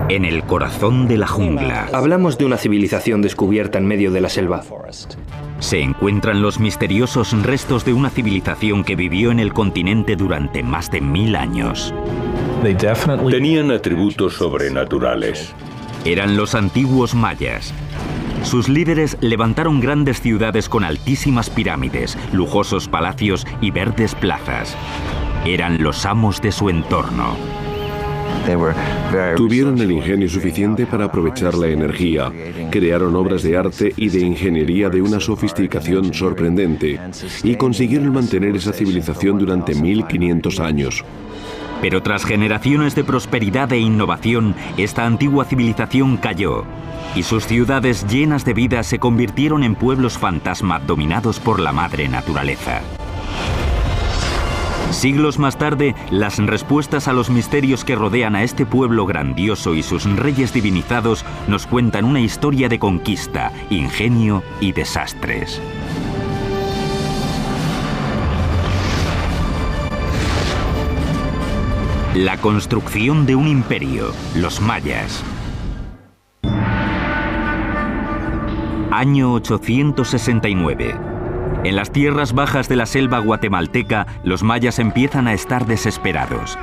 En el corazón de la jungla. Hablamos de una civilización descubierta en medio de la selva. Se encuentran los misteriosos restos de una civilización que vivió en el continente durante más de 1000 años. Tenían atributos sobrenaturales. Eran los antiguos mayas. Sus líderes levantaron grandes ciudades con altísimas pirámides, lujosos palacios y verdes plazas. Eran los amos de su entorno. Tuvieron el ingenio suficiente para aprovechar la energía, crearon obras de arte y de ingeniería de una sofisticación sorprendente y consiguieron mantener esa civilización durante 1500 años. Pero tras generaciones de prosperidad e innovación, esta antigua civilización cayó y sus ciudades llenas de vida se convirtieron en pueblos fantasma dominados por la madre naturaleza. Siglos más tarde, las respuestas a los misterios que rodean a este pueblo grandioso y sus reyes divinizados nos cuentan una historia de conquista, ingenio y desastres. La construcción de un imperio, los mayas. Año 869. En las tierras bajas de la selva guatemalteca, los mayas empiezan a estar desesperados.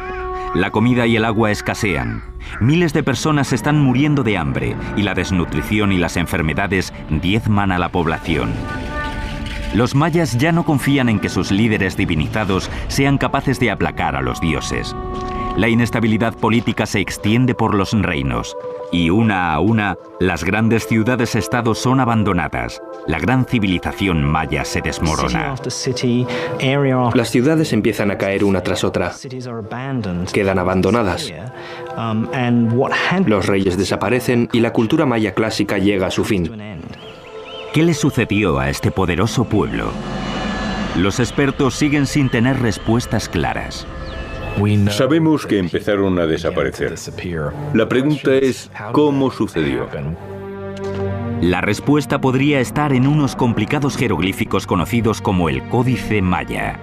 La comida y el agua escasean. Miles de personas están muriendo de hambre y la desnutrición y las enfermedades diezman a la población. Los mayas ya no confían en que sus líderes divinizados sean capaces de aplacar a los dioses. La inestabilidad política se extiende por los reinos. Y una a una, las grandes ciudades-estado son abandonadas. La gran civilización maya se desmorona. Las ciudades empiezan a caer una tras otra. Quedan abandonadas. Los reyes desaparecen y la cultura maya clásica llega a su fin. ¿Qué le sucedió a este poderoso pueblo? Los expertos siguen sin tener respuestas claras. Sabemos que empezaron a desaparecer. La pregunta es, ¿cómo sucedió? La respuesta podría estar en unos complicados jeroglíficos conocidos como el Códice Maya.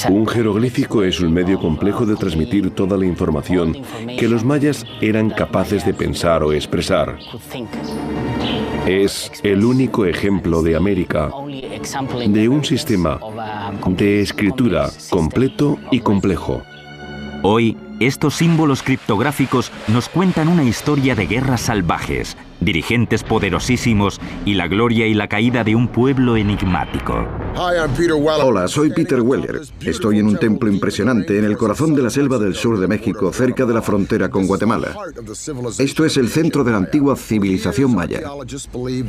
Un jeroglífico es un medio complejo de transmitir toda la información que los mayas eran capaces de pensar o expresar. Es el único ejemplo de América de un sistema de escritura completo y complejo. Hoy, estos símbolos criptográficos nos cuentan una historia de guerras salvajes, dirigentes poderosísimos y la gloria y la caída de un pueblo enigmático. Hola, soy Peter Weller. Estoy en un templo impresionante en el corazón de la selva del sur de México, cerca de la frontera con Guatemala. Esto es el centro de la antigua civilización maya.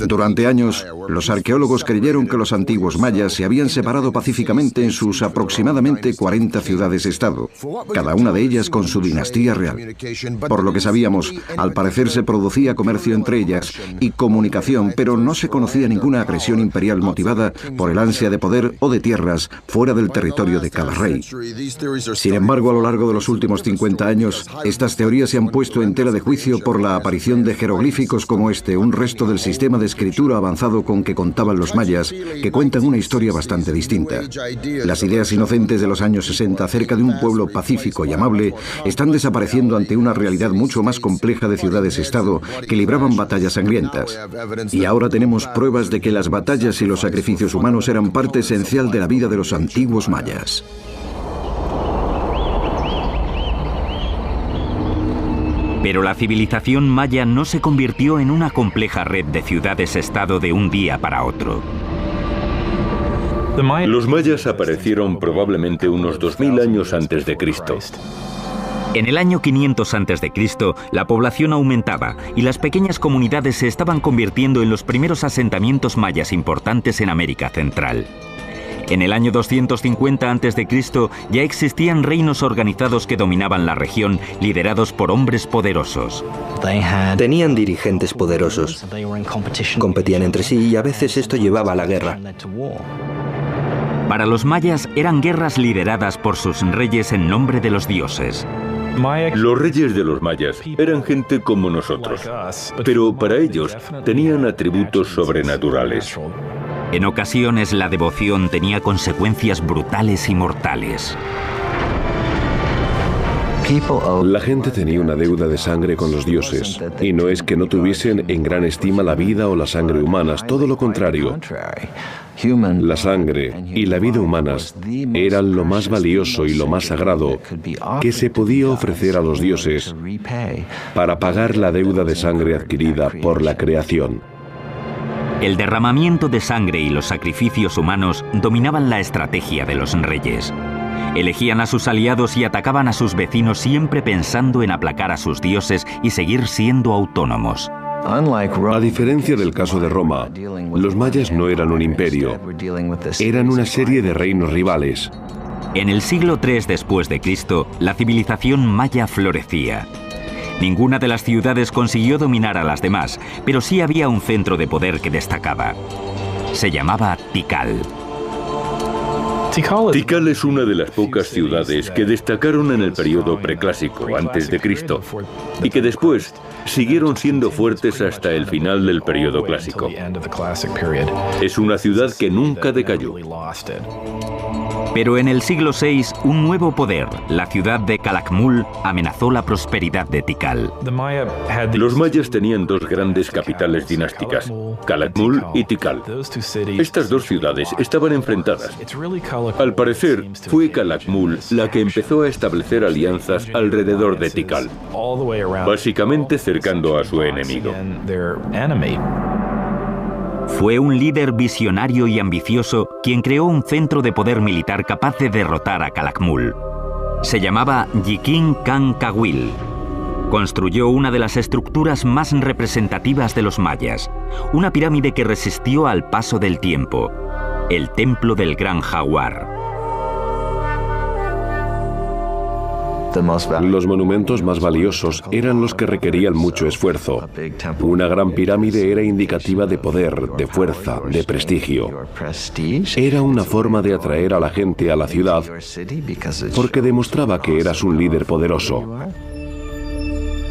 Durante años, los arqueólogos creyeron que los antiguos mayas se habían separado pacíficamente en sus aproximadamente 40 ciudades-estado, cada una de ellas con su dinastía real. Por lo que sabíamos, al parecer se producía comercio entre ellas y comunicación, pero no se conocía ninguna agresión imperial motivada por el ansia de poder o de tierras fuera del territorio de cada rey. Sin embargo, a lo largo de los últimos 50 años, estas teorías se han puesto en tela de juicio por la aparición de jeroglíficos como este, un resto del sistema de escritura avanzado con que contaban los mayas, que cuentan una historia bastante distinta. Las ideas inocentes de los años 60 acerca de un pueblo pacífico y amable están desapareciendo ante una realidad mucho más compleja de ciudades-estado que libraban batallas sangrientas. Y ahora tenemos pruebas de que las batallas y los sacrificios humanos eran parte esencial de la vida de los antiguos mayas. Pero la civilización maya no se convirtió en una compleja red de ciudades-estado de un día para otro. Los mayas aparecieron probablemente unos 2000 años antes de Cristo. En el año 500 a.C., la población aumentaba y las pequeñas comunidades se estaban convirtiendo en los primeros asentamientos mayas importantes en América Central. En el año 250 a.C. ya existían reinos organizados que dominaban la región, liderados por hombres poderosos. Tenían dirigentes poderosos. Competían entre sí y a veces esto llevaba a la guerra. Para los mayas eran guerras lideradas por sus reyes en nombre de los dioses. Los reyes de los mayas eran gente como nosotros, pero para ellos tenían atributos sobrenaturales. En ocasiones la devoción tenía consecuencias brutales y mortales. La gente tenía una deuda de sangre con los dioses, y no es que no tuviesen en gran estima la vida o la sangre humanas, todo lo contrario. La sangre y la vida humanas eran lo más valioso y lo más sagrado que se podía ofrecer a los dioses para pagar la deuda de sangre adquirida por la creación. El derramamiento de sangre y los sacrificios humanos dominaban la estrategia de los reyes. Elegían a sus aliados y atacaban a sus vecinos siempre pensando en aplacar a sus dioses y seguir siendo autónomos. A diferencia del caso de Roma, los mayas no eran un imperio, eran una serie de reinos rivales. En el siglo III después de Cristo, la civilización maya florecía. Ninguna de las ciudades consiguió dominar a las demás, pero sí había un centro de poder que destacaba. Se llamaba Tikal. Tikal es una de las pocas ciudades que destacaron en el periodo preclásico, antes de Cristo, y que después siguieron siendo fuertes hasta el final del periodo clásico. Es una ciudad que nunca decayó. Pero en el siglo VI, un nuevo poder, la ciudad de Calakmul, amenazó la prosperidad de Tikal. Los mayas tenían dos grandes capitales dinásticas, Calakmul y Tikal. Estas dos ciudades estaban enfrentadas. Al parecer, fue Calakmul la que empezó a establecer alianzas alrededor de Tikal, básicamente cercando a su enemigo. Fue un líder visionario y ambicioso quien creó un centro de poder militar capaz de derrotar a Calakmul. Se llamaba Yikin Khan Kawil. Construyó una de las estructuras más representativas de los mayas, una pirámide que resistió al paso del tiempo, el Templo del Gran Jaguar. Los monumentos más valiosos eran los que requerían mucho esfuerzo. Una gran pirámide era indicativa de poder, de fuerza, de prestigio. Era una forma de atraer a la gente a la ciudad porque demostraba que eras un líder poderoso.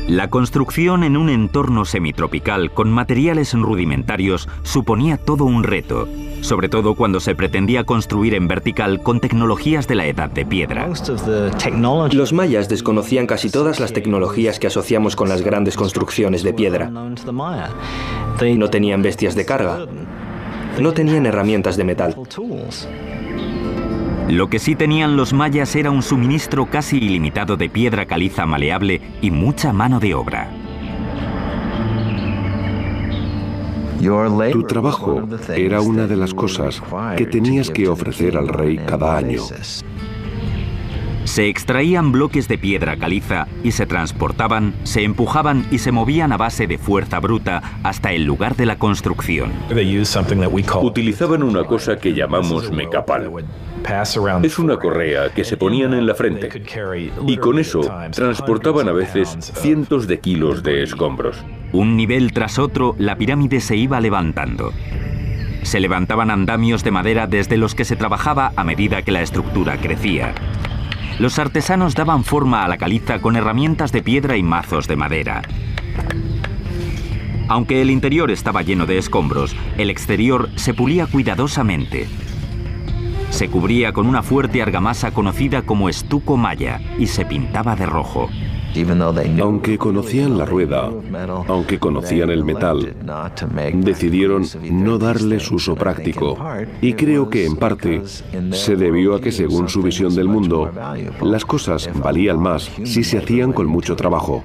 La construcción en un entorno semitropical con materiales rudimentarios suponía todo un reto, sobre todo cuando se pretendía construir en vertical con tecnologías de la Edad de Piedra. Los mayas desconocían casi todas las tecnologías que asociamos con las grandes construcciones de piedra. No tenían bestias de carga. No tenían herramientas de metal. Lo que sí tenían los mayas era un suministro casi ilimitado de piedra caliza maleable y mucha mano de obra. Tu trabajo era una de las cosas que tenías que ofrecer al rey cada año. Se extraían bloques de piedra caliza y se transportaban, se empujaban y se movían a base de fuerza bruta hasta el lugar de la construcción. Utilizaban una cosa que llamamos mecapal. Es una correa que se ponían en la frente y con eso transportaban a veces cientos de kilos de escombros. Un nivel tras otro, la pirámide se iba levantando. Se levantaban andamios de madera desde los que se trabajaba a medida que la estructura crecía. Los artesanos daban forma a la caliza con herramientas de piedra y mazos de madera. Aunque el interior estaba lleno de escombros, el exterior se pulía cuidadosamente. Se cubría con una fuerte argamasa conocida como estuco maya y se pintaba de rojo. Aunque conocían la rueda, aunque conocían el metal, decidieron no darles uso práctico. Y creo que en parte se debió a que, según su visión del mundo, las cosas valían más si se hacían con mucho trabajo.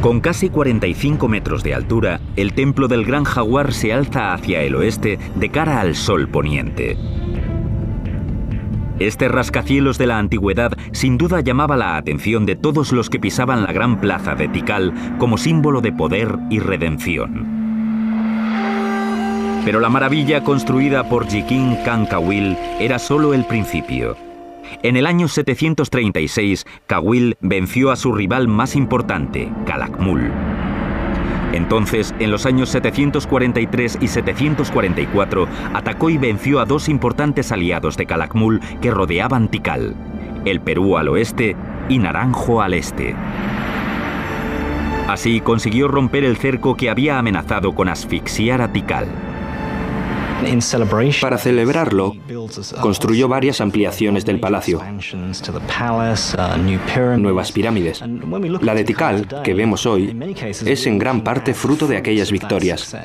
Con casi 45 metros de altura, el templo del Gran Jaguar se alza hacia el oeste de cara al sol poniente. Este rascacielos de la antigüedad sin duda llamaba la atención de todos los que pisaban la gran plaza de Tikal como símbolo de poder y redención. Pero la maravilla construida por Yikin Khan Kawil era solo el principio. En el año 736, Kawil venció a su rival más importante, Calakmul. Entonces, en los años 743 y 744, atacó y venció a dos importantes aliados de Calakmul que rodeaban Tikal, el Perú al oeste y Naranjo al este. Así consiguió romper el cerco que había amenazado con asfixiar a Tikal. Para celebrarlo, construyó varias ampliaciones del palacio, nuevas pirámides. La de Tikal, que vemos hoy, es en gran parte fruto de aquellas victorias.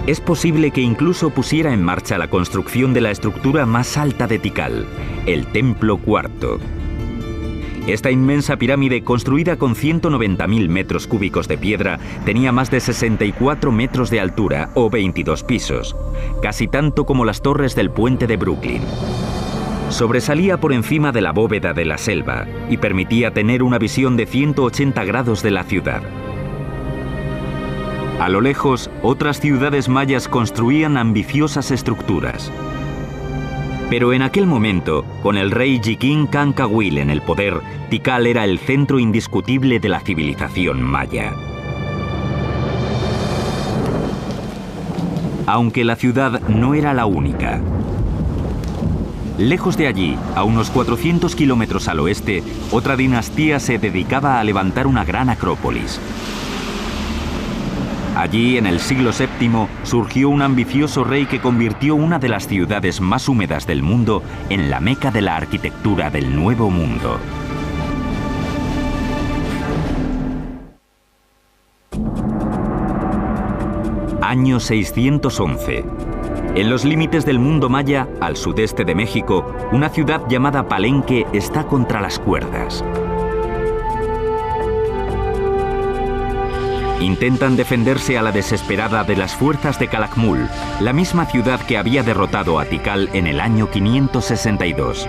Es posible que incluso pusiera en marcha la construcción de la estructura más alta de Tikal, el Templo Cuarto. Esta inmensa pirámide, construida con 190.000 metros cúbicos de piedra, tenía más de 64 metros de altura o 22 pisos, casi tanto como las torres del puente de Brooklyn. Sobresalía por encima de la bóveda de la selva y permitía tener una visión de 180 grados de la ciudad. A lo lejos, otras ciudades mayas construían ambiciosas estructuras. Pero en aquel momento, con el rey Jiquín Cancahue en el poder, Tikal era el centro indiscutible de la civilización maya. Aunque la ciudad no era la única. Lejos de allí, a unos 400 kilómetros al oeste, otra dinastía se dedicaba a levantar una gran acrópolis. Allí, en el siglo VII, surgió un ambicioso rey que convirtió una de las ciudades más húmedas del mundo en la meca de la arquitectura del Nuevo Mundo. Año 611. En los límites del mundo maya, al sudeste de México, una ciudad llamada Palenque está contra las cuerdas. Intentan defenderse a la desesperada de las fuerzas de Calakmul, la misma ciudad que había derrotado a Tikal en el año 562.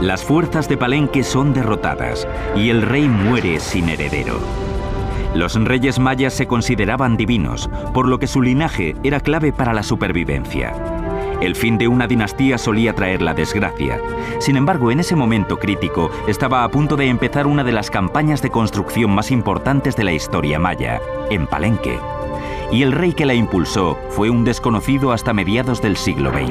Las fuerzas de Palenque son derrotadas y el rey muere sin heredero. Los reyes mayas se consideraban divinos, por lo que su linaje era clave para la supervivencia. El fin de una dinastía solía traer la desgracia. Sin embargo, en ese momento crítico, estaba a punto de empezar una de las campañas de construcción más importantes de la historia maya, en Palenque. Y el rey que la impulsó fue un desconocido hasta mediados del siglo XX.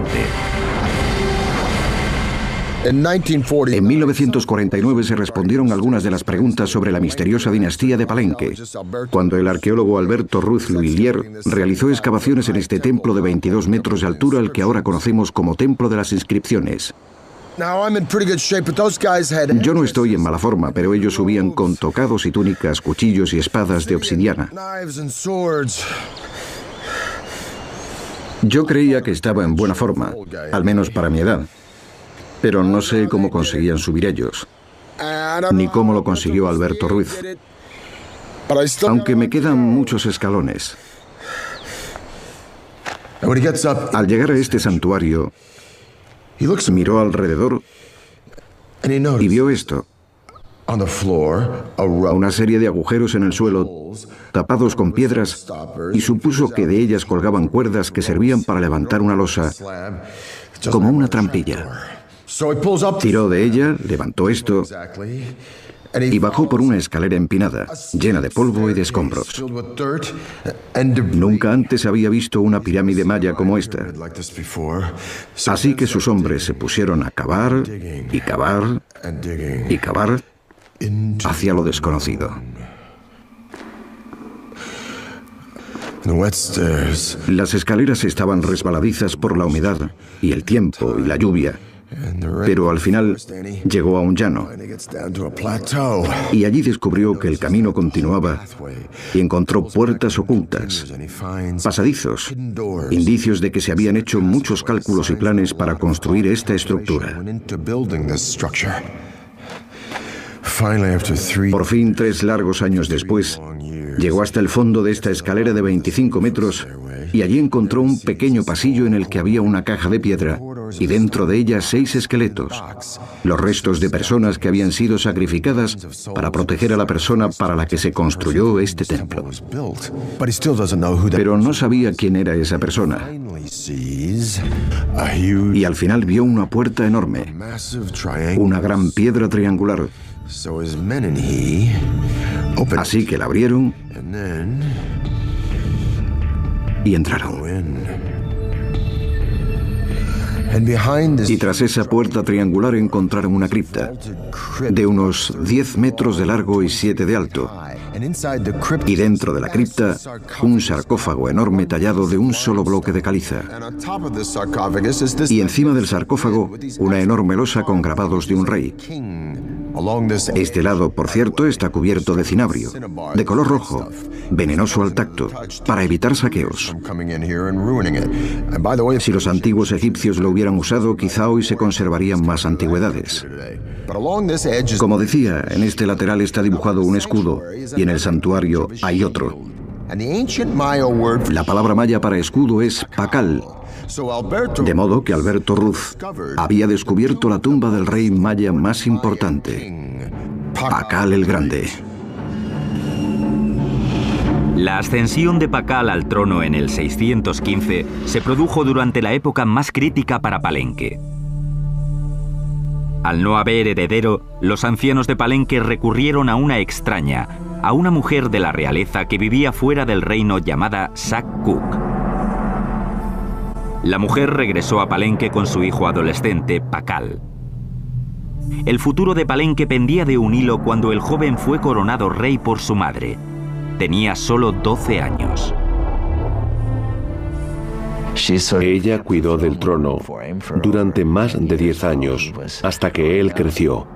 En 1949 se respondieron algunas de las preguntas sobre la misteriosa dinastía de Palenque, cuando el arqueólogo Alberto Ruiz L'Huillier realizó excavaciones en este templo de 22 metros de altura, al que ahora conocemos como Templo de las Inscripciones. Yo no estoy en mala forma, pero ellos subían con tocados y túnicas, cuchillos y espadas de obsidiana. Yo creía que estaba en buena forma, al menos para mi edad. Pero no sé cómo conseguían subir ellos, ni cómo lo consiguió Alberto Ruiz. Aunque me quedan muchos escalones. Al llegar a este santuario, miró alrededor y vio esto. Una serie de agujeros en el suelo, tapados con piedras, y supuso que de ellas colgaban cuerdas que servían para levantar una losa, como una trampilla. Tiró de ella, levantó esto y bajó por una escalera empinada, llena de polvo y de escombros. Nunca antes había visto una pirámide maya como esta. Así que sus hombres se pusieron a cavar y cavar y cavar hacia lo desconocido. Las escaleras estaban resbaladizas por la humedad y el tiempo y la lluvia. Pero al final llegó a un llano y allí descubrió que el camino continuaba y encontró puertas ocultas, pasadizos, indicios de que se habían hecho muchos cálculos y planes para construir esta estructura. Por fin, 3 largos años después, llegó hasta el fondo de esta escalera de 25 metros y allí encontró un pequeño pasillo en el que había una caja de piedra y dentro de ella 6 esqueletos, los restos de personas que habían sido sacrificadas para proteger a la persona para la que se construyó este templo. Pero no sabía quién era esa persona. Y al final vio una puerta enorme, una gran piedra triangular. Así que la abrieron y entraron. Y tras esa puerta triangular encontraron una cripta de unos 10 metros de largo y 7 de alto. Y dentro de la cripta, un sarcófago enorme tallado de un solo bloque de caliza. Y encima del sarcófago, una enorme losa con grabados de un rey. Este lado, por cierto, está cubierto de cinabrio, de color rojo, venenoso al tacto, para evitar saqueos. Si los antiguos egipcios lo hubieran usado, quizá hoy se conservarían más antigüedades. Como decía, en este lateral está dibujado un escudo y en el santuario hay otro. La palabra maya para escudo es Pakal. De modo que Alberto Ruz había descubierto la tumba del rey maya más importante, Pakal el Grande. La ascensión de Pakal al trono en el 615 se produjo durante la época más crítica para Palenque. Al no haber heredero, los ancianos de Palenque recurrieron a una extraña, a una mujer de la realeza que vivía fuera del reino llamada Sak Kuk. La mujer regresó a Palenque con su hijo adolescente, Pakal. El futuro de Palenque pendía de un hilo cuando el joven fue coronado rey por su madre. Tenía solo 12 años. Ella cuidó del trono durante más de 10 años, hasta que él creció.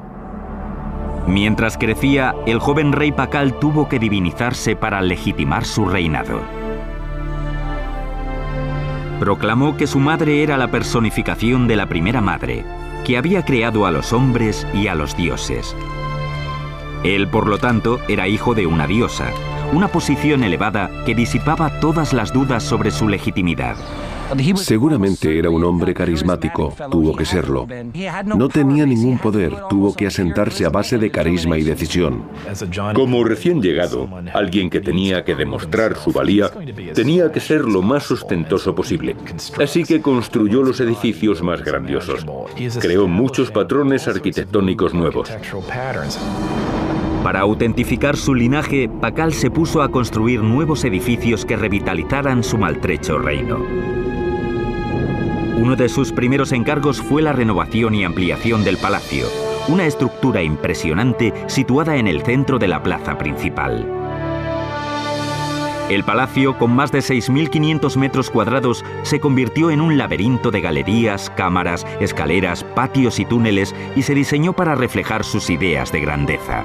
Mientras crecía, el joven rey Pakal tuvo que divinizarse para legitimar su reinado. Proclamó que su madre era la personificación de la primera madre, que había creado a los hombres y a los dioses. Él, por lo tanto, era hijo de una diosa, una posición elevada que disipaba todas las dudas sobre su legitimidad. Seguramente era un hombre carismático, tuvo que serlo. No tenía ningún poder, tuvo que asentarse a base de carisma y decisión. Como recién llegado, alguien que tenía que demostrar su valía, tenía que ser lo más ostentoso posible. Así que construyó los edificios más grandiosos. Creó muchos patrones arquitectónicos nuevos. Para autentificar su linaje, Pakal se puso a construir nuevos edificios que revitalizaran su maltrecho reino. Uno de sus primeros encargos fue la renovación y ampliación del palacio, una estructura impresionante situada en el centro de la plaza principal. El palacio, con más de 6.500 metros cuadrados, se convirtió en un laberinto de galerías, cámaras, escaleras, patios y túneles y se diseñó para reflejar sus ideas de grandeza.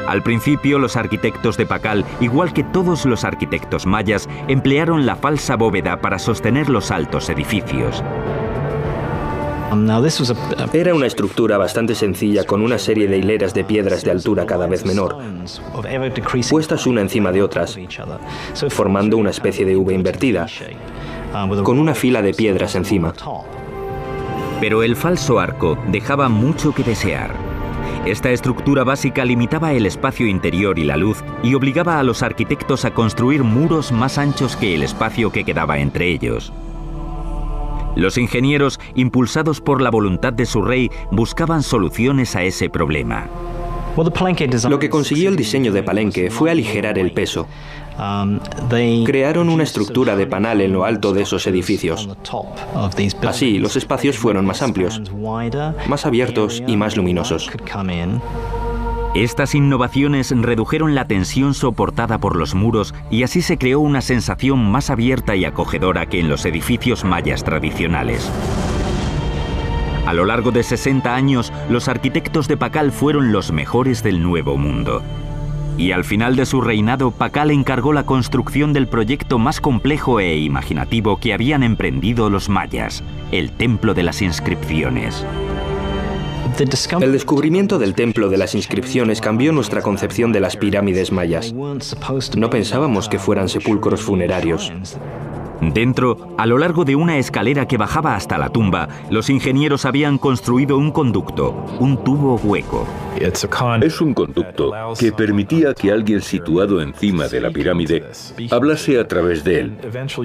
Al principio, los arquitectos de Pakal, igual que todos los arquitectos mayas, emplearon la falsa bóveda para sostener los altos edificios. Era una estructura bastante sencilla con una serie de hileras de piedras de altura cada vez menor, puestas una encima de otras, formando una especie de V invertida, con una fila de piedras encima. Pero el falso arco dejaba mucho que desear. Esta estructura básica limitaba el espacio interior y la luz y obligaba a los arquitectos a construir muros más anchos que el espacio que quedaba entre ellos. Los ingenieros, impulsados por la voluntad de su rey, buscaban soluciones a ese problema. Lo que consiguió el diseño de Palenque fue aligerar el peso. Crearon una estructura de panal en lo alto de esos edificios. Así, los espacios fueron más amplios, más abiertos y más luminosos. Estas innovaciones redujeron la tensión soportada por los muros y así se creó una sensación más abierta y acogedora que en los edificios mayas tradicionales. A lo largo de 60 años, los arquitectos de Pakal fueron los mejores del Nuevo Mundo. Y al final de su reinado, Pakal encargó la construcción del proyecto más complejo e imaginativo que habían emprendido los mayas, el Templo de las Inscripciones. El descubrimiento del Templo de las Inscripciones cambió nuestra concepción de las pirámides mayas. No pensábamos que fueran sepulcros funerarios. Dentro, a lo largo de una escalera que bajaba hasta la tumba, los ingenieros habían construido un conducto, un tubo hueco. Es un conducto que permitía que alguien situado encima de la pirámide hablase a través de él,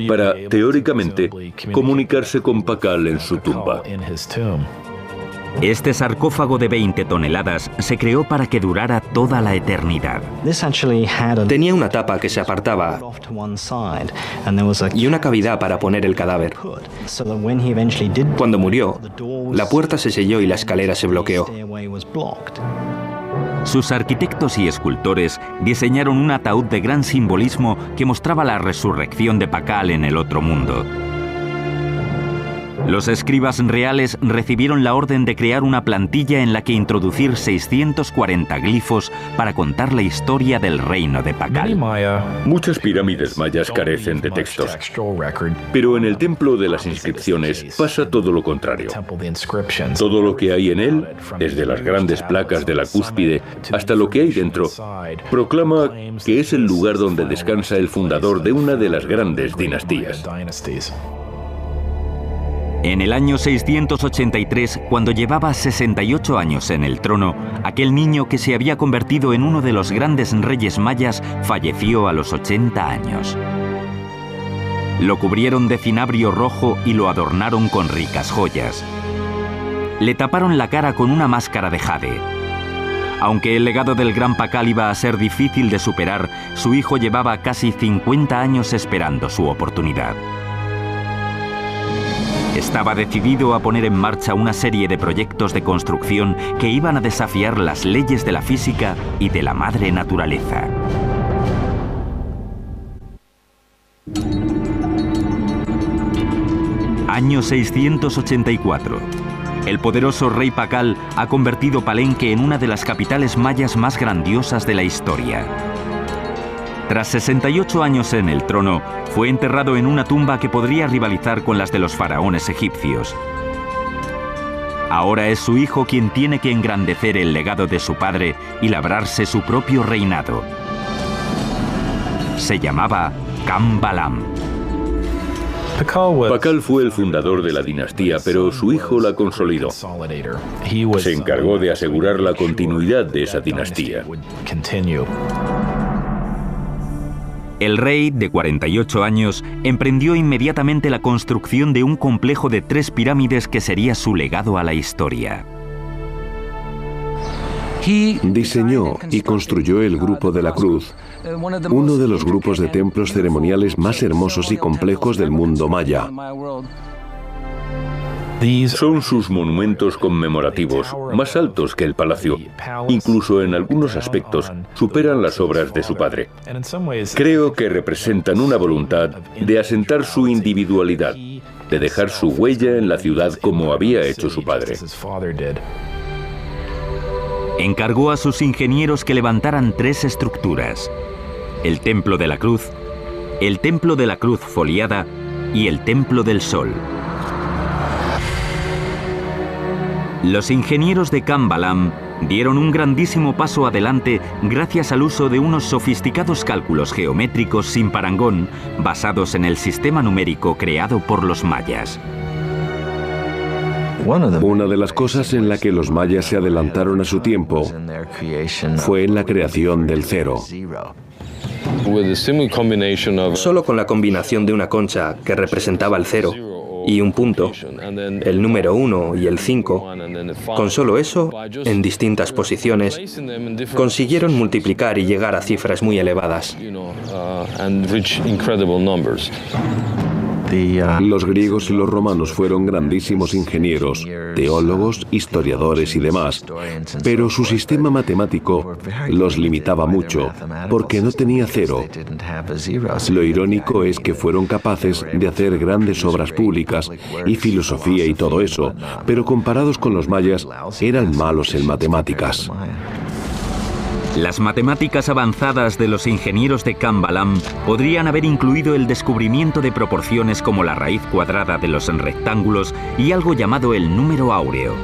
para, teóricamente, comunicarse con Pakal en su tumba. Este sarcófago de 20 toneladas se creó para que durara toda la eternidad. Tenía una tapa que se apartaba y una cavidad para poner el cadáver. Cuando murió, la puerta se selló y la escalera se bloqueó. Sus arquitectos y escultores diseñaron un ataúd de gran simbolismo que mostraba la resurrección de Pakal en el otro mundo. Los escribas reales recibieron la orden de crear una plantilla en la que introducir 640 glifos para contar la historia del reino de Pakal. Muchas pirámides mayas carecen de textos, pero en el templo de las inscripciones pasa todo lo contrario. Todo lo que hay en él, desde las grandes placas de la cúspide hasta lo que hay dentro, proclama que es el lugar donde descansa el fundador de una de las grandes dinastías. En el año 683, cuando llevaba 68 años en el trono, aquel niño que se había convertido en uno de los grandes reyes mayas falleció a los 80 años. Lo cubrieron de cinabrio rojo y lo adornaron con ricas joyas. Le taparon la cara con una máscara de jade. Aunque el legado del gran Pakal iba a ser difícil de superar, su hijo llevaba casi 50 años esperando su oportunidad. Estaba decidido a poner en marcha una serie de proyectos de construcción que iban a desafiar las leyes de la física y de la madre naturaleza. Año 684. El poderoso rey Pakal ha convertido Palenque en una de las capitales mayas más grandiosas de la historia. Tras 68 años en el trono, fue enterrado en una tumba que podría rivalizar con las de los faraones egipcios. Ahora es su hijo quien tiene que engrandecer el legado de su padre y labrarse su propio reinado. Se llamaba Kambalam. Pakal fue el fundador de la dinastía, pero su hijo la consolidó. Se encargó de asegurar la continuidad de esa dinastía. El rey, de 48 años, emprendió inmediatamente la construcción de un complejo de 3 pirámides que sería su legado a la historia. Diseñó y construyó el Grupo de la Cruz, uno de los grupos de templos ceremoniales más hermosos y complejos del mundo maya. Son sus monumentos conmemorativos, más altos que el palacio. Incluso en algunos aspectos superan las obras de su padre. Creo que representan una voluntad de asentar su individualidad, de dejar su huella en la ciudad como había hecho su padre. Encargó a sus ingenieros que levantaran 3 estructuras: el Templo de la Cruz, el Templo de la Cruz foliada y el Templo del Sol. Los ingenieros de Kambalam dieron un grandísimo paso adelante gracias al uso de unos sofisticados cálculos geométricos sin parangón basados en el sistema numérico creado por los mayas. Una de las cosas en la que los mayas se adelantaron a su tiempo fue en la creación del cero. Solo con la combinación de una concha que representaba el cero y un punto, el número 1 y el 5, con solo eso, en distintas posiciones, consiguieron multiplicar y llegar a cifras muy elevadas. Los griegos y los romanos fueron grandísimos ingenieros, teólogos, historiadores y demás, pero su sistema matemático los limitaba mucho, porque no tenía cero. Lo irónico es que fueron capaces de hacer grandes obras públicas y filosofía y todo eso, pero comparados con los mayas, eran malos en matemáticas. Las matemáticas avanzadas de los ingenieros de Kambalam podrían haber incluido el descubrimiento de proporciones como la raíz cuadrada de los rectángulos y algo llamado el número áureo,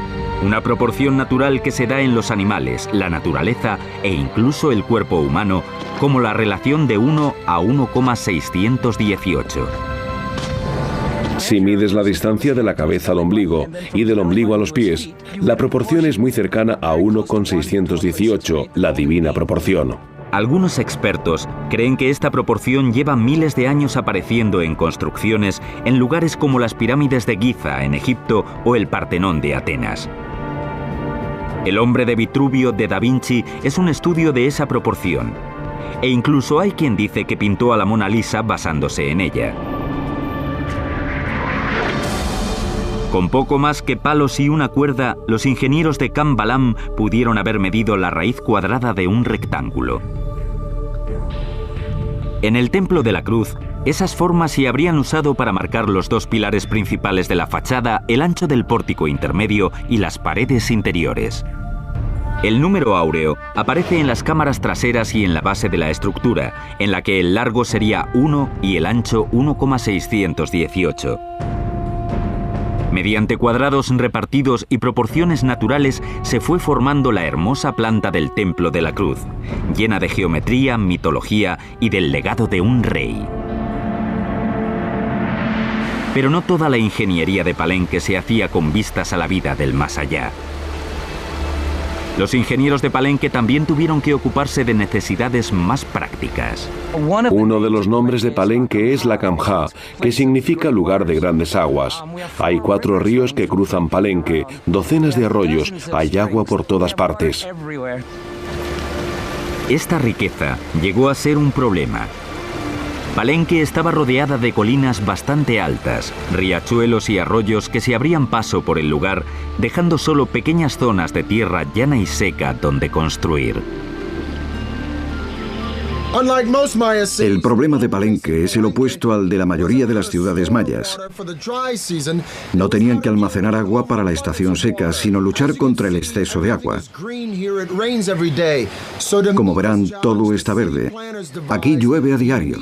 una proporción natural que se da en los animales, la naturaleza e incluso el cuerpo humano, como la relación de 1 a 1,618. Si mides la distancia de la cabeza al ombligo y del ombligo a los pies, la proporción es muy cercana a 1,618, la divina proporción. Algunos expertos creen que esta proporción lleva miles de años apareciendo en construcciones en lugares como las pirámides de Giza en Egipto o el Partenón de Atenas. El hombre de Vitruvio de Da Vinci es un estudio de esa proporción. E incluso hay quien dice que pintó a la Mona Lisa basándose en ella. Con poco más que palos y una cuerda, los ingenieros de Cambalam pudieron haber medido la raíz cuadrada de un rectángulo. En el Templo de la Cruz, esas formas se habrían usado para marcar los dos pilares principales de la fachada, el ancho del pórtico intermedio y las paredes interiores. El número áureo aparece en las cámaras traseras y en la base de la estructura, en la que el largo sería 1 y el ancho 1,618. Mediante cuadrados repartidos y proporciones naturales se fue formando la hermosa planta del Templo de la Cruz, llena de geometría, mitología y del legado de un rey. Pero no toda la ingeniería de Palenque se hacía con vistas a la vida del más allá. Los ingenieros de Palenque también tuvieron que ocuparse de necesidades más prácticas. Uno de los nombres de Palenque es la Camjá, que significa lugar de grandes aguas. Hay 4 ríos que cruzan Palenque, docenas de arroyos, hay agua por todas partes. Esta riqueza llegó a ser un problema. Palenque estaba rodeada de colinas bastante altas, riachuelos y arroyos que se abrían paso por el lugar, dejando solo pequeñas zonas de tierra llana y seca donde construir. El problema de Palenque es el opuesto al de la mayoría de las ciudades mayas. No tenían que almacenar agua para la estación seca, sino luchar contra el exceso de agua. Como verán, todo está verde. Aquí llueve a diario.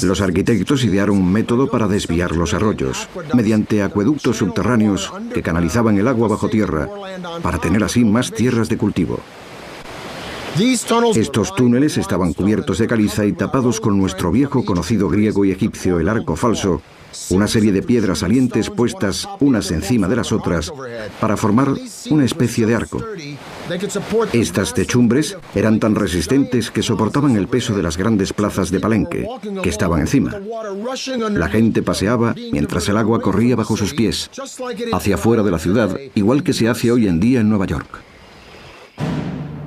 Los arquitectos idearon un método para desviar los arroyos, mediante acueductos subterráneos que canalizaban el agua bajo tierra, para tener así más tierras de cultivo. Estos túneles estaban cubiertos de caliza y tapados con nuestro viejo conocido griego y egipcio, el arco falso, una serie de piedras salientes puestas unas encima de las otras para formar una especie de arco. Estas techumbres eran tan resistentes que soportaban el peso de las grandes plazas de Palenque, que estaban encima. La gente paseaba mientras el agua corría bajo sus pies, hacia afuera de la ciudad, igual que se hace hoy en día en Nueva York.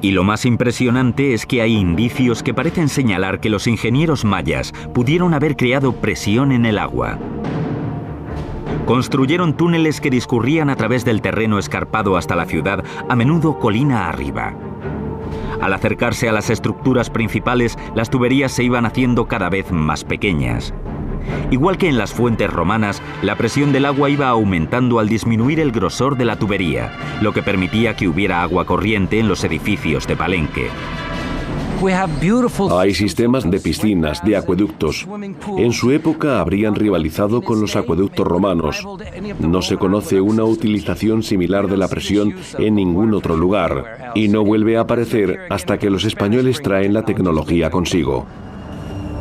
Y lo más impresionante es que hay indicios que parecen señalar que los ingenieros mayas pudieron haber creado presión en el agua. Construyeron túneles que discurrían a través del terreno escarpado hasta la ciudad, a menudo colina arriba. Al acercarse a las estructuras principales, las tuberías se iban haciendo cada vez más pequeñas. Igual que en las fuentes romanas, la presión del agua iba aumentando al disminuir el grosor de la tubería, lo que permitía que hubiera agua corriente en los edificios de Palenque. Hay sistemas de piscinas, de acueductos. En su época habrían rivalizado con los acueductos romanos. No se conoce una utilización similar de la presión en ningún otro lugar, y no vuelve a aparecer hasta que los españoles traen la tecnología consigo.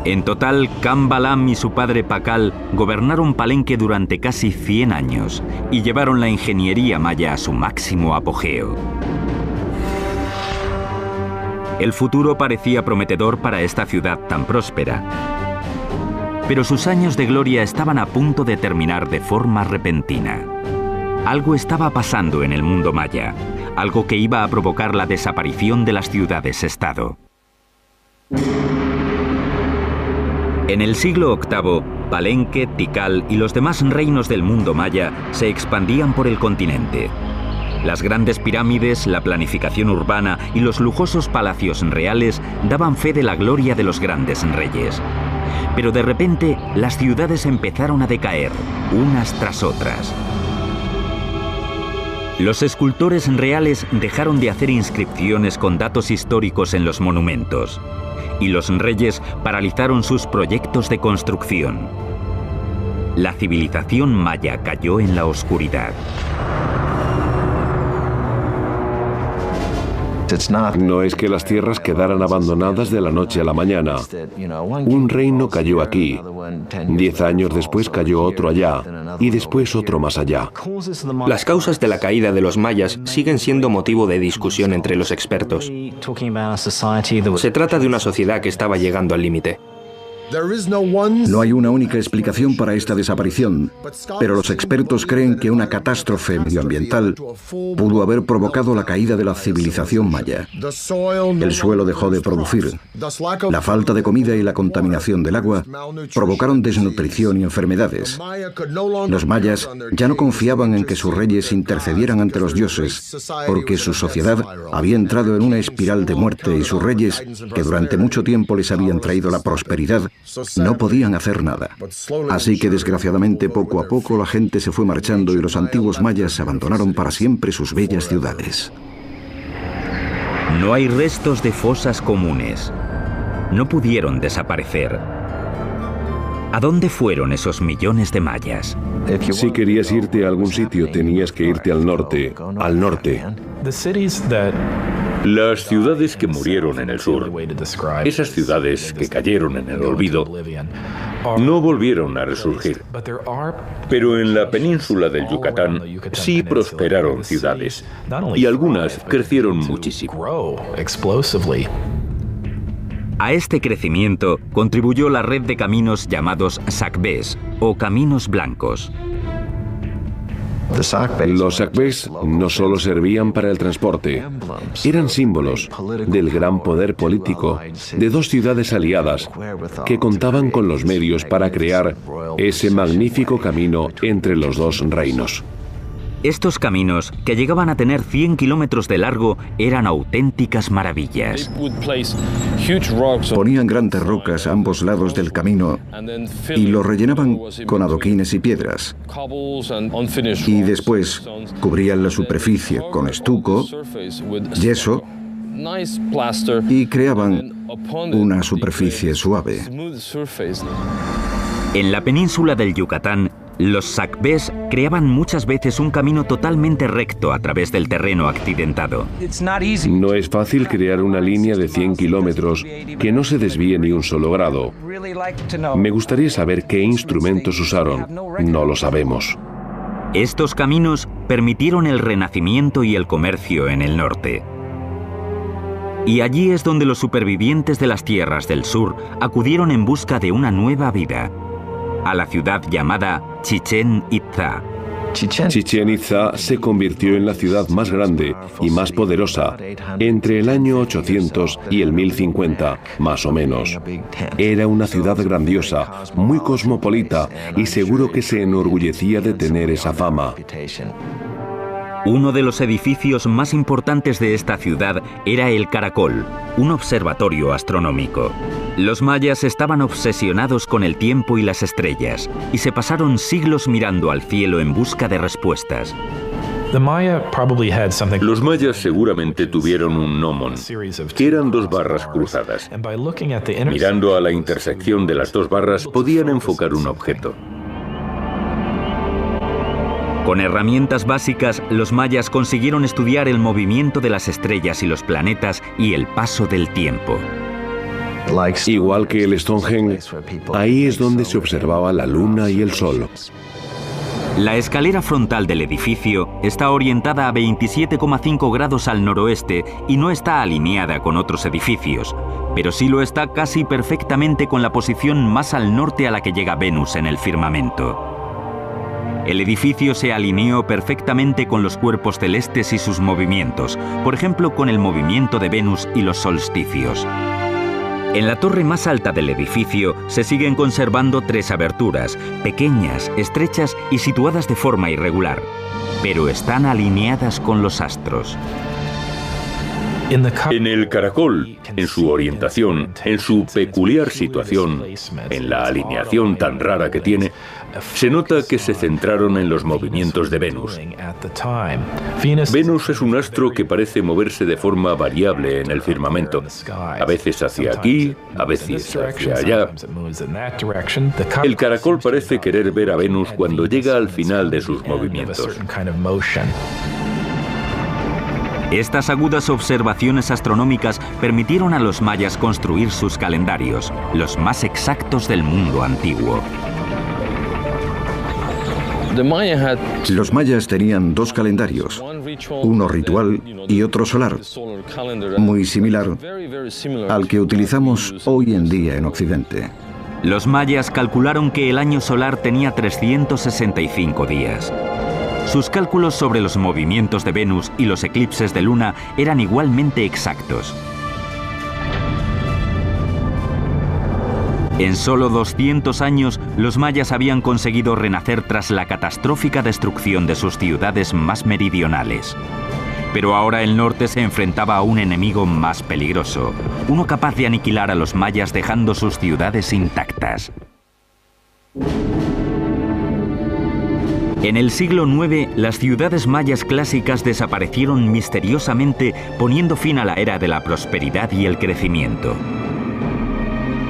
En total, Cambalam y su padre Pacal gobernaron Palenque durante casi 100 años y llevaron la ingeniería maya a su máximo apogeo. El futuro parecía prometedor para esta ciudad tan próspera. Pero sus años de gloria estaban a punto de terminar de forma repentina. Algo estaba pasando en el mundo maya, algo que iba a provocar la desaparición de las ciudades-estado. En el siglo VIII, Palenque, Tikal y los demás reinos del mundo maya se expandían por el continente. Las grandes pirámides, la planificación urbana y los lujosos palacios reales daban fe de la gloria de los grandes reyes. Pero de repente, las ciudades empezaron a decaer, unas tras otras. Los escultores reales dejaron de hacer inscripciones con datos históricos en los monumentos, y los reyes paralizaron sus proyectos de construcción. La civilización maya cayó en la oscuridad. No es que las tierras quedaran abandonadas de la noche a la mañana. Un reino cayó aquí, 10 años después cayó otro allá, y después otro más allá. Las causas de la caída de los mayas siguen siendo motivo de discusión entre los expertos. Se trata de una sociedad que estaba llegando al límite. No hay una única explicación para esta desaparición, pero los expertos creen que una catástrofe medioambiental pudo haber provocado la caída de la civilización maya. El suelo dejó de producir. La falta de comida y la contaminación del agua provocaron desnutrición y enfermedades. Los mayas ya no confiaban en que sus reyes intercedieran ante los dioses, porque su sociedad había entrado en una espiral de muerte y sus reyes, que durante mucho tiempo les habían traído la prosperidad, no podían hacer nada. Así que desgraciadamente poco a poco la gente se fue marchando y los antiguos mayas abandonaron para siempre sus bellas ciudades. No hay restos de fosas comunes. No pudieron desaparecer. ¿A dónde fueron esos millones de mayas? Si querías irte a algún sitio, tenías que irte al norte, al norte. Las ciudades que murieron en el sur, esas ciudades que cayeron en el olvido, no volvieron a resurgir. Pero en la península del Yucatán sí prosperaron ciudades, y algunas crecieron muchísimo. A este crecimiento contribuyó la red de caminos llamados sacbés o caminos blancos. Los sacbés no solo servían para el transporte, eran símbolos del gran poder político de dos ciudades aliadas que contaban con los medios para crear ese magnífico camino entre los dos reinos. Estos caminos, que llegaban a tener 100 kilómetros de largo, eran auténticas maravillas. Ponían grandes rocas a ambos lados del camino y lo rellenaban con adoquines y piedras. Y después cubrían la superficie con estuco, yeso y creaban una superficie suave. En la península del Yucatán, los sacbés creaban muchas veces un camino totalmente recto a través del terreno accidentado. No es fácil crear una línea de 100 kilómetros que no se desvíe ni un solo grado. Me gustaría saber qué instrumentos usaron. No lo sabemos. Estos caminos permitieron el renacimiento y el comercio en el norte. Y allí es donde los supervivientes de las tierras del sur acudieron en busca de una nueva vida, a la ciudad llamada Chichén Itzá. Chichén Itzá se convirtió en la ciudad más grande y más poderosa entre el año 800 y el 1050, más o menos. Era una ciudad grandiosa, muy cosmopolita y seguro que se enorgullecía de tener esa fama. Uno de los edificios más importantes de esta ciudad era el Caracol, un observatorio astronómico. Los mayas estaban obsesionados con el tiempo y las estrellas, y se pasaron siglos mirando al cielo en busca de respuestas. Los mayas seguramente tuvieron un gnomon, que eran dos barras cruzadas. Mirando a la intersección de las dos barras podían enfocar un objeto. Con herramientas básicas, los mayas consiguieron estudiar el movimiento de las estrellas y los planetas y el paso del tiempo. Igual que el Stonehenge, ahí es donde se observaba la luna y el sol. La escalera frontal del edificio está orientada a 27,5 grados al noroeste y no está alineada con otros edificios, pero sí lo está casi perfectamente con la posición más al norte a la que llega Venus en el firmamento. El edificio se alineó perfectamente con los cuerpos celestes y sus movimientos, por ejemplo con el movimiento de Venus y los solsticios. En la torre más alta del edificio se siguen conservando 3 aberturas, pequeñas, estrechas y situadas de forma irregular, pero están alineadas con los astros. En el caracol, en su orientación, en su peculiar situación, en la alineación tan rara que tiene, se nota que se centraron en los movimientos de Venus. Venus es un astro que parece moverse de forma variable en el firmamento, a veces hacia aquí, a veces hacia allá. El caracol parece querer ver a Venus cuando llega al final de sus movimientos. Estas agudas observaciones astronómicas permitieron a los mayas construir sus calendarios, los más exactos del mundo antiguo. Los mayas tenían 2 calendarios, uno ritual y otro solar, muy similar al que utilizamos hoy en día en Occidente. Los mayas calcularon que el año solar tenía 365 días. Sus cálculos sobre los movimientos de Venus y los eclipses de luna eran igualmente exactos. En solo 200 años, los mayas habían conseguido renacer tras la catastrófica destrucción de sus ciudades más meridionales. Pero ahora el norte se enfrentaba a un enemigo más peligroso, uno capaz de aniquilar a los mayas dejando sus ciudades intactas. En el siglo IX, las ciudades mayas clásicas desaparecieron misteriosamente, poniendo fin a la era de la prosperidad y el crecimiento.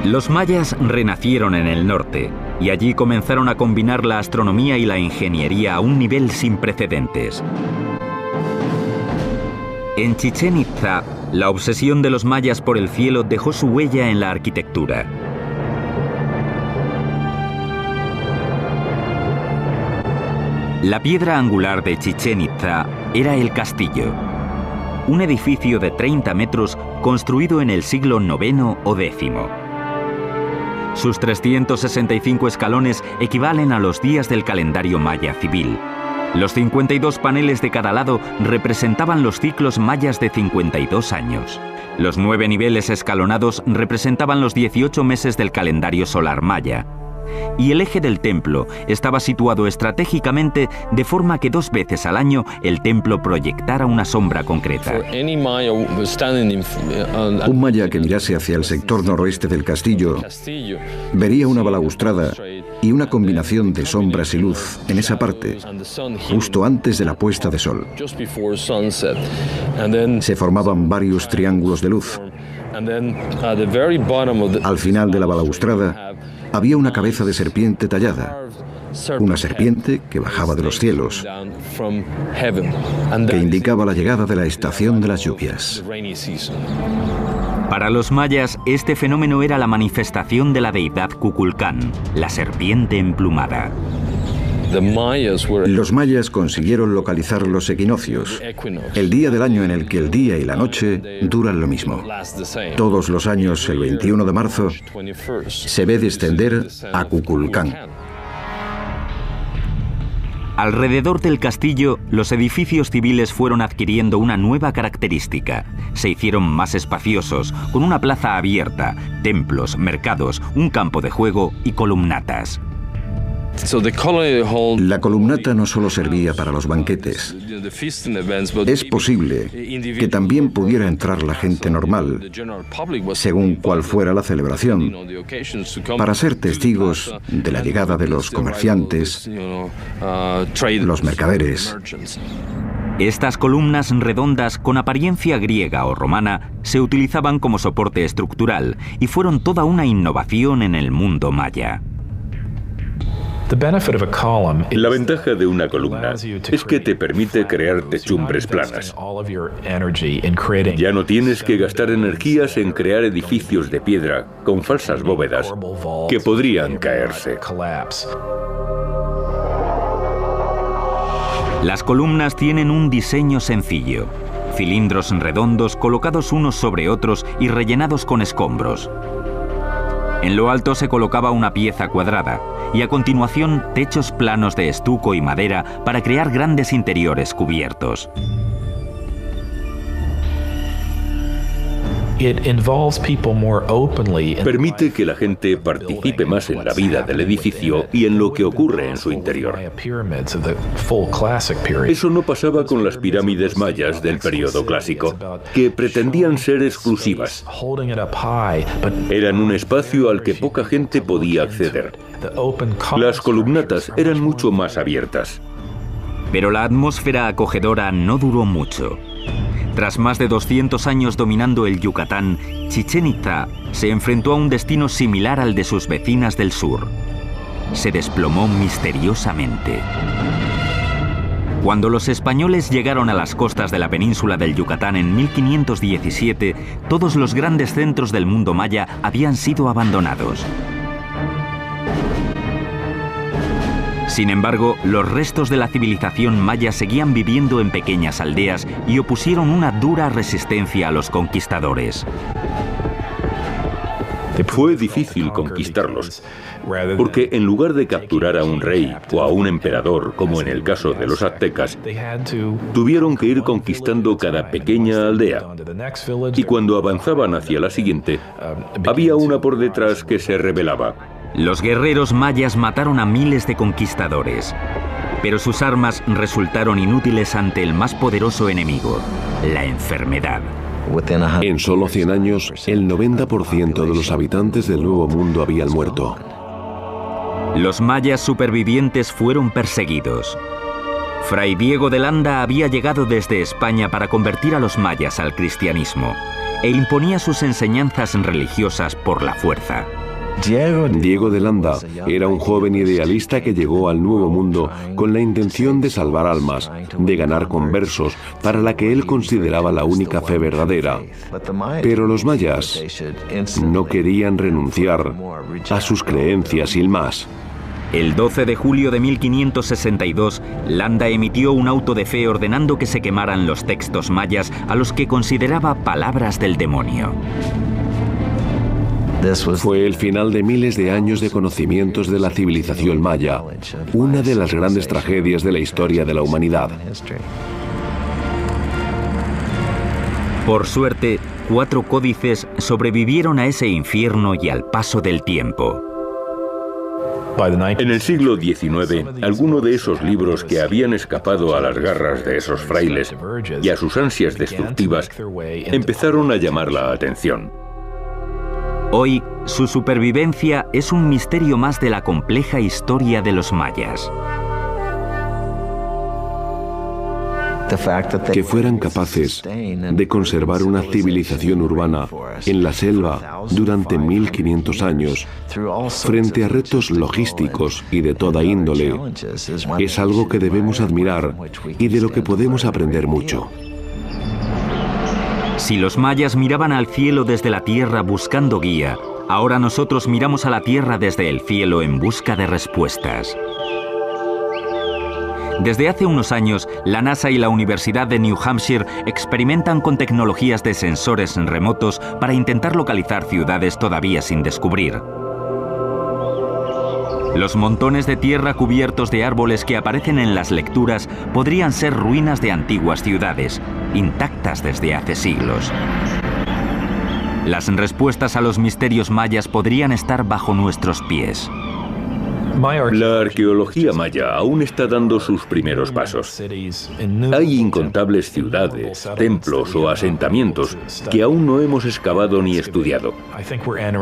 Los mayas renacieron en el norte, y allí comenzaron a combinar la astronomía y la ingeniería a un nivel sin precedentes. En Chichén Itzá, la obsesión de los mayas por el cielo dejó su huella en la arquitectura. La piedra angular de Chichén Itzá era el castillo, un edificio de 30 metros construido en el siglo IX o X. Sus 365 escalones equivalen a los días del calendario maya civil. Los 52 paneles de cada lado representaban los ciclos mayas de 52 años. Los 9 niveles escalonados representaban los 18 meses del calendario solar maya. Y el eje del templo estaba situado estratégicamente de forma que 2 veces al año el templo proyectara una sombra concreta. Un maya que mirase hacia el sector noroeste del castillo vería una balaustrada y una combinación de sombras y luz en esa parte, justo antes de la puesta de sol. Se formaban varios triángulos de luz. Al final de la balaustrada había una cabeza de serpiente tallada, una serpiente que bajaba de los cielos, que indicaba la llegada de la estación de las lluvias. Para los mayas, este fenómeno era la manifestación de la deidad Kukulcán, la serpiente emplumada. Los mayas consiguieron localizar los equinoccios, el día del año en el que el día y la noche duran lo mismo. Todos los años, el 21 de marzo, se ve descender a Kukulcán. Alrededor del castillo, los edificios civiles fueron adquiriendo una nueva característica. Se hicieron más espaciosos, con una plaza abierta, templos, mercados, un campo de juego y columnatas. La columnata no solo servía para los banquetes. Es posible que también pudiera entrar la gente normal, según cual fuera la celebración, para ser testigos de la llegada de los comerciantes, los mercaderes. Estas columnas redondas con apariencia griega o romana se utilizaban como soporte estructural y fueron toda una innovación en el mundo maya. La ventaja de una columna es que te permite crear techumbres planas. Ya no tienes que gastar energías en crear edificios de piedra con falsas bóvedas que podrían caerse. Las columnas tienen un diseño sencillo, cilindros redondos colocados unos sobre otros y rellenados con escombros. En lo alto se colocaba una pieza cuadrada y a continuación techos planos de estuco y madera para crear grandes interiores cubiertos. Permite que la gente participe más en la vida del edificio y en lo que ocurre en su interior. Eso no pasaba con las pirámides mayas del periodo clásico, que pretendían ser exclusivas. Eran un espacio al que poca gente podía acceder. Las columnatas eran mucho más abiertas. Pero la atmósfera acogedora no duró mucho. Tras más de 200 años dominando el Yucatán, Chichén Itzá se enfrentó a un destino similar al de sus vecinas del sur. Se desplomó misteriosamente. Cuando los españoles llegaron a las costas de la península del Yucatán en 1517, todos los grandes centros del mundo maya habían sido abandonados. Sin embargo, los restos de la civilización maya seguían viviendo en pequeñas aldeas y opusieron una dura resistencia a los conquistadores. Fue difícil conquistarlos, porque en lugar de capturar a un rey o a un emperador, como en el caso de los aztecas, tuvieron que ir conquistando cada pequeña aldea. Y cuando avanzaban hacia la siguiente, había una por detrás que se rebelaba. Los guerreros mayas mataron a miles de conquistadores, pero sus armas resultaron inútiles ante el más poderoso enemigo, la enfermedad. En solo 100 años, el 90% de los habitantes del Nuevo Mundo habían muerto. Los mayas supervivientes fueron perseguidos. Fray Diego de Landa había llegado desde España para convertir a los mayas al cristianismo e imponía sus enseñanzas religiosas por la fuerza. Diego de Landa era un joven idealista que llegó al Nuevo Mundo con la intención de salvar almas, de ganar conversos para la que él consideraba la única fe verdadera. Pero los mayas no querían renunciar a sus creencias sin más. El 12 de julio de 1562, Landa emitió un auto de fe ordenando que se quemaran los textos mayas a los que consideraba palabras del demonio. Fue el final de miles de años de conocimientos de la civilización maya, una de las grandes tragedias de la historia de la humanidad. Por suerte, 4 códices sobrevivieron a ese infierno y al paso del tiempo. En el siglo XIX, algunos de esos libros que habían escapado a las garras de esos frailes y a sus ansias destructivas empezaron a llamar la atención. Hoy, su supervivencia es un misterio más de la compleja historia de los mayas. Que fueran capaces de conservar una civilización urbana en la selva durante 1500 años, frente a retos logísticos y de toda índole, es algo que debemos admirar y de lo que podemos aprender mucho. Si los mayas miraban al cielo desde la tierra buscando guía, ahora nosotros miramos a la tierra desde el cielo en busca de respuestas. Desde hace unos años, la NASA y la Universidad de New Hampshire experimentan con tecnologías de sensores remotos para intentar localizar ciudades todavía sin descubrir. Los montones de tierra cubiertos de árboles que aparecen en las lecturas podrían ser ruinas de antiguas ciudades, intactas desde hace siglos. Las respuestas a los misterios mayas podrían estar bajo nuestros pies. La arqueología maya aún está dando sus primeros pasos. Hay incontables ciudades, templos o asentamientos que aún no hemos excavado ni estudiado.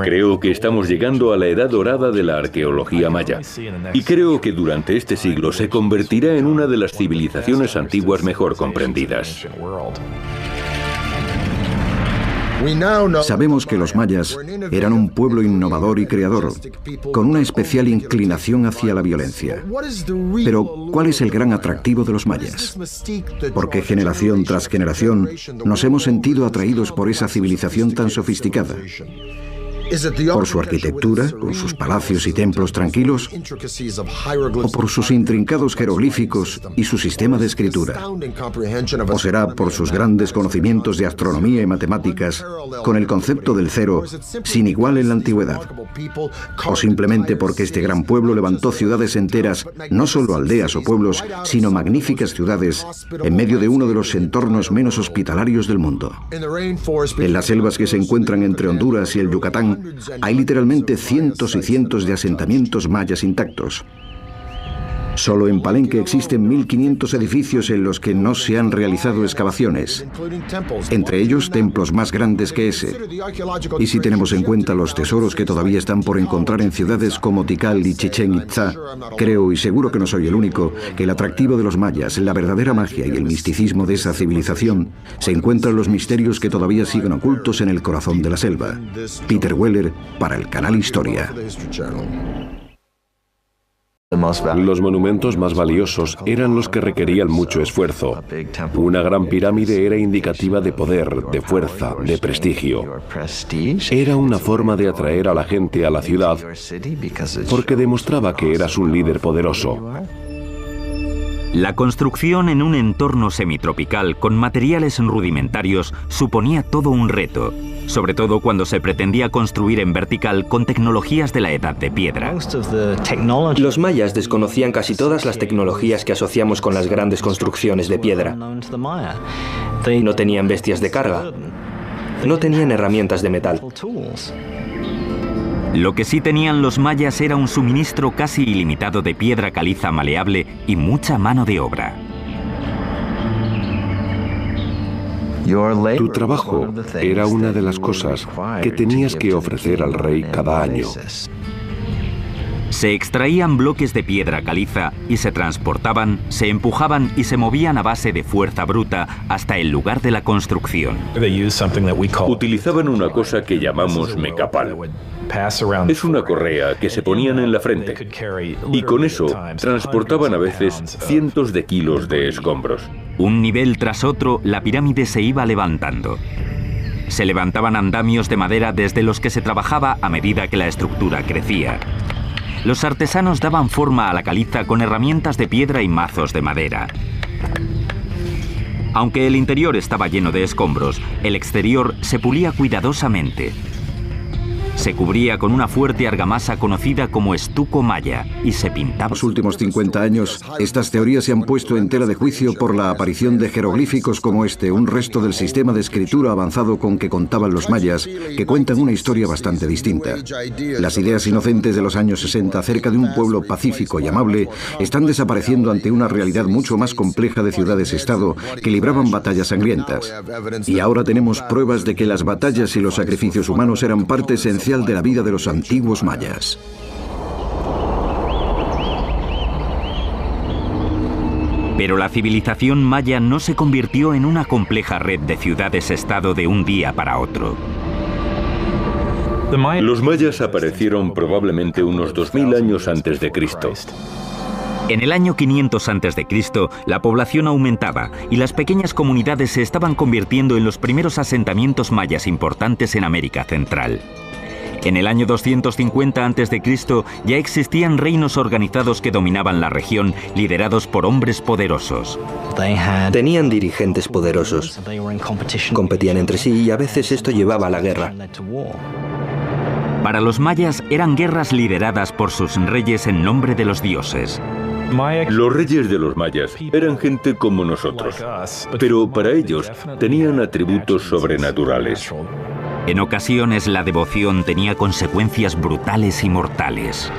Creo que estamos llegando a la edad dorada de la arqueología maya y creo que durante este siglo se convertirá en una de las civilizaciones antiguas mejor comprendidas. Sabemos que los mayas eran un pueblo innovador y creador, con una especial inclinación hacia la violencia. Pero, ¿cuál es el gran atractivo de los mayas? Porque generación tras generación nos hemos sentido atraídos por esa civilización tan sofisticada. ¿Por su arquitectura, con sus palacios y templos tranquilos? ¿O por sus intrincados jeroglíficos y su sistema de escritura? ¿O será por sus grandes conocimientos de astronomía y matemáticas, con el concepto del cero sin igual en la antigüedad? ¿O simplemente porque este gran pueblo levantó ciudades enteras, no solo aldeas o pueblos, sino magníficas ciudades, en medio de uno de los entornos menos hospitalarios del mundo? En las selvas que se encuentran entre Honduras y el Yucatán, hay literalmente cientos y cientos de asentamientos mayas intactos. Solo en Palenque existen 1500 edificios en los que no se han realizado excavaciones, entre ellos templos más grandes que ese. Y si tenemos en cuenta los tesoros que todavía están por encontrar en ciudades como Tikal y Chichén Itzá, creo, y seguro que no soy el único, que el atractivo de los mayas, la verdadera magia y el misticismo de esa civilización se encuentran en los misterios que todavía siguen ocultos en el corazón de la selva. Peter Weller, para el canal Historia. Los monumentos más valiosos eran los que requerían mucho esfuerzo. Una gran pirámide era indicativa de poder, de fuerza, de prestigio. Era una forma de atraer a la gente a la ciudad porque demostraba que eras un líder poderoso. La construcción en un entorno semitropical con materiales rudimentarios suponía todo un reto, sobre todo cuando se pretendía construir en vertical con tecnologías de la Edad de Piedra. Los mayas desconocían casi todas las tecnologías que asociamos con las grandes construcciones de piedra. No tenían bestias de carga. No tenían herramientas de metal. Lo que sí tenían los mayas era un suministro casi ilimitado de piedra caliza maleable y mucha mano de obra. Tu trabajo era una de las cosas que tenías que ofrecer al rey cada año. Se extraían bloques de piedra caliza y se transportaban, se empujaban y se movían a base de fuerza bruta hasta el lugar de la construcción. Utilizaban una cosa que llamamos mecapal. Es una correa que se ponían en la frente y con eso transportaban a veces cientos de kilos de escombros. Un nivel tras otro, la pirámide se iba levantando. Se levantaban andamios de madera desde los que se trabajaba a medida que la estructura crecía. Los artesanos daban forma a la caliza con herramientas de piedra y mazos de madera. Aunque el interior estaba lleno de escombros, el exterior se pulía cuidadosamente. Se cubría con una fuerte argamasa conocida como estuco maya y se pintaba. En los últimos 50 años, estas teorías se han puesto en tela de juicio por la aparición de jeroglíficos como este, un resto del sistema de escritura avanzado con que contaban los mayas, que cuentan una historia bastante distinta. Las ideas inocentes de los años 60 acerca de un pueblo pacífico y amable están desapareciendo ante una realidad mucho más compleja de ciudades-estado que libraban batallas sangrientas. Y ahora tenemos pruebas de que las batallas y los sacrificios humanos eran parte esencial de la vida de los antiguos mayas. Pero la civilización maya no se convirtió en una compleja red de ciudades-estado de un día para otro. Los mayas aparecieron probablemente unos 2000 años antes de Cristo. En el año 500 a.C., la población aumentaba y las pequeñas comunidades se estaban convirtiendo en los primeros asentamientos mayas importantes en América Central. En el año 250 a.C. ya existían reinos organizados que dominaban la región, liderados por hombres poderosos. Tenían dirigentes poderosos. Competían entre sí y a veces esto llevaba a la guerra. Para los mayas eran guerras lideradas por sus reyes en nombre de los dioses. Los reyes de los mayas eran gente como nosotros, pero para ellos tenían atributos sobrenaturales. En ocasiones la devoción tenía consecuencias brutales y mortales.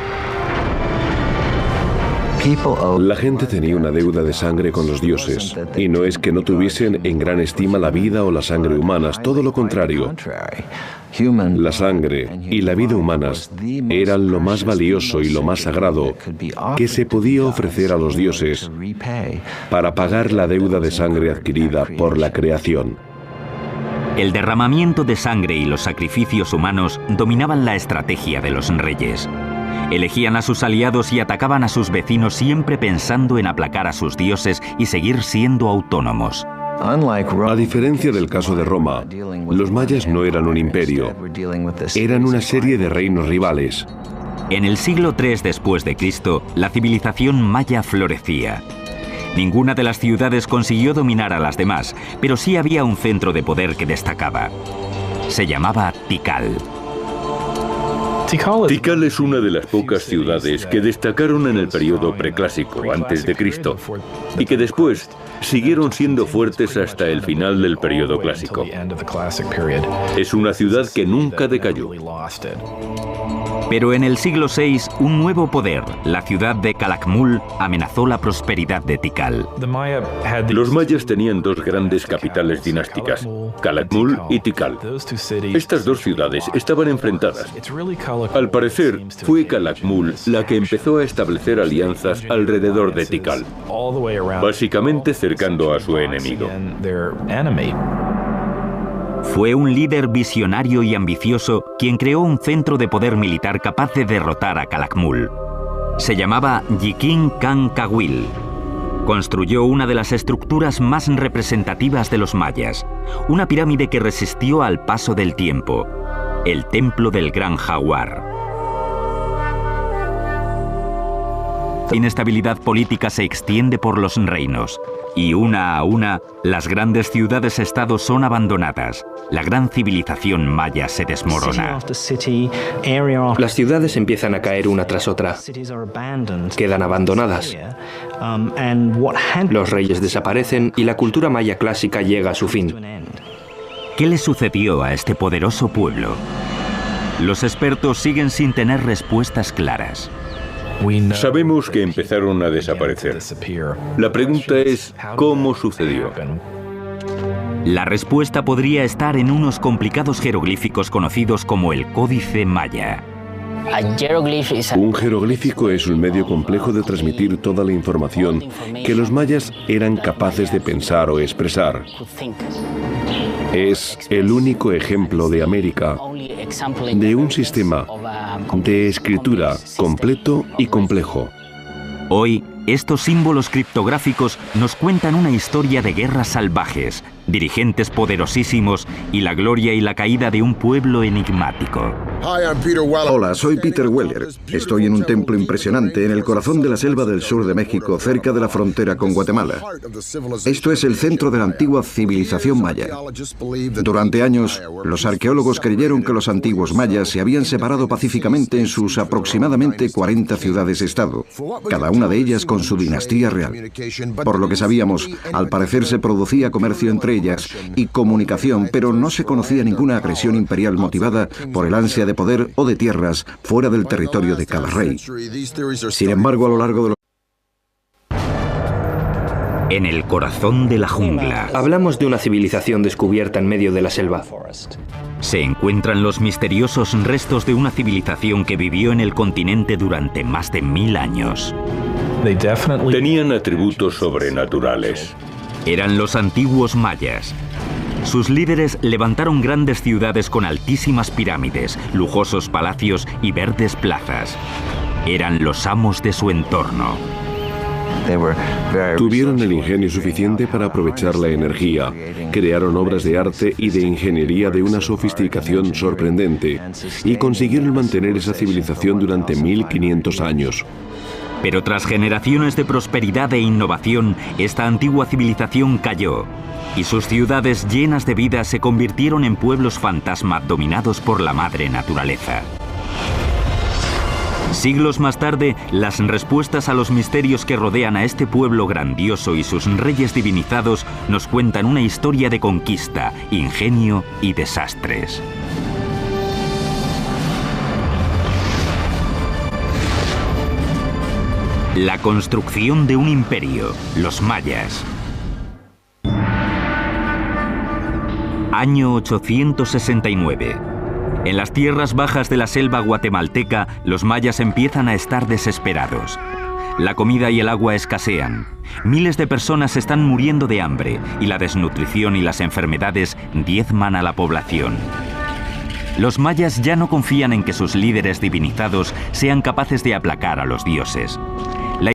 La gente tenía una deuda de sangre con los dioses, y no es que no tuviesen en gran estima la vida o la sangre humanas, todo lo contrario. La sangre y la vida humanas eran lo más valioso y lo más sagrado que se podía ofrecer a los dioses para pagar la deuda de sangre adquirida por la creación. El derramamiento de sangre y los sacrificios humanos dominaban la estrategia de los reyes. Elegían a sus aliados y atacaban a sus vecinos siempre pensando en aplacar a sus dioses y seguir siendo autónomos. A diferencia del caso de Roma, los mayas no eran un imperio, eran una serie de reinos rivales. En el siglo III después de Cristo, la civilización maya florecía. Ninguna de las ciudades consiguió dominar a las demás, pero sí había un centro de poder que destacaba. Se llamaba Tikal. Tikal es una de las pocas ciudades que destacaron en el periodo preclásico, antes de Cristo, y que después siguieron siendo fuertes hasta el final del periodo clásico. Es una ciudad que nunca decayó. Pero en el siglo VI, un nuevo poder, la ciudad de Calakmul, amenazó la prosperidad de Tikal. Los mayas tenían dos grandes capitales dinásticas, Calakmul y Tikal. Estas dos ciudades estaban enfrentadas. Al parecer, fue Calakmul la que empezó a establecer alianzas alrededor de Tikal, básicamente cercando a su enemigo. Fue un líder visionario y ambicioso quien creó un centro de poder militar capaz de derrotar a Calakmul. Se llamaba Yikin Khan Kawil. Construyó una de las estructuras más representativas de los mayas, una pirámide que resistió al paso del tiempo, el Templo del Gran Jaguar. La inestabilidad política se extiende por los reinos y una a una las grandes ciudades-estados son abandonadas. La gran civilización maya se desmorona. Las ciudades empiezan a caer una tras otra. Quedan abandonadas. Los reyes desaparecen y la cultura maya clásica llega a su fin. ¿Qué le sucedió a este poderoso pueblo? Los expertos siguen sin tener respuestas claras. Sabemos que empezaron a desaparecer. La pregunta es, ¿cómo sucedió? La respuesta podría estar en unos complicados jeroglíficos conocidos como el Códice Maya. Un jeroglífico es un medio complejo de transmitir toda la información que los mayas eran capaces de pensar o expresar. Es el único ejemplo de América de un sistema de escritura completo y complejo. Hoy, estos símbolos criptográficos nos cuentan una historia de guerras salvajes, dirigentes poderosísimos y la gloria y la caída de un pueblo enigmático. Hola, soy Peter Weller. Estoy en un templo impresionante en el corazón de la selva del sur de México, cerca de la frontera con Guatemala. Esto es el centro de la antigua civilización maya. Durante años, los arqueólogos creyeron que los antiguos mayas se habían separado pacíficamente en sus aproximadamente 40 ciudades-estado, cada una de ellas con su dinastía real. Por lo que sabíamos, al parecer se producía comercio entre ellas y comunicación, pero no se conocía ninguna agresión imperial motivada por el ansia de poder o de tierras fuera del territorio de cada rey. Sin embargo, a lo largo de los... En el corazón de la jungla Hablamos de una civilización descubierta en medio de la selva. se encuentran los misteriosos restos de una civilización que vivió en el continente durante más de 1000 años. Tenían atributos sobrenaturales. Eran los antiguos mayas. Sus líderes levantaron grandes ciudades con altísimas pirámides, lujosos palacios y verdes plazas. Eran los amos de su entorno. Tuvieron el ingenio suficiente para aprovechar la energía, crearon obras de arte y de ingeniería de una sofisticación sorprendente y consiguieron mantener esa civilización durante 1500 años. Pero tras generaciones de prosperidad e innovación, esta antigua civilización cayó y sus ciudades llenas de vida se convirtieron en pueblos fantasma dominados por la madre naturaleza. Siglos más tarde, las respuestas a los misterios que rodean a este pueblo grandioso y sus reyes divinizados nos cuentan una historia de conquista, ingenio y desastres. La construcción de un imperio, los mayas. Año 869. En las tierras bajas de la selva guatemalteca, los mayas empiezan a estar desesperados. La comida y el agua escasean. Miles de personas están muriendo de hambre y la desnutrición y las enfermedades diezman a la población. Los mayas ya no confían en que sus líderes divinizados sean capaces de aplacar a los dioses.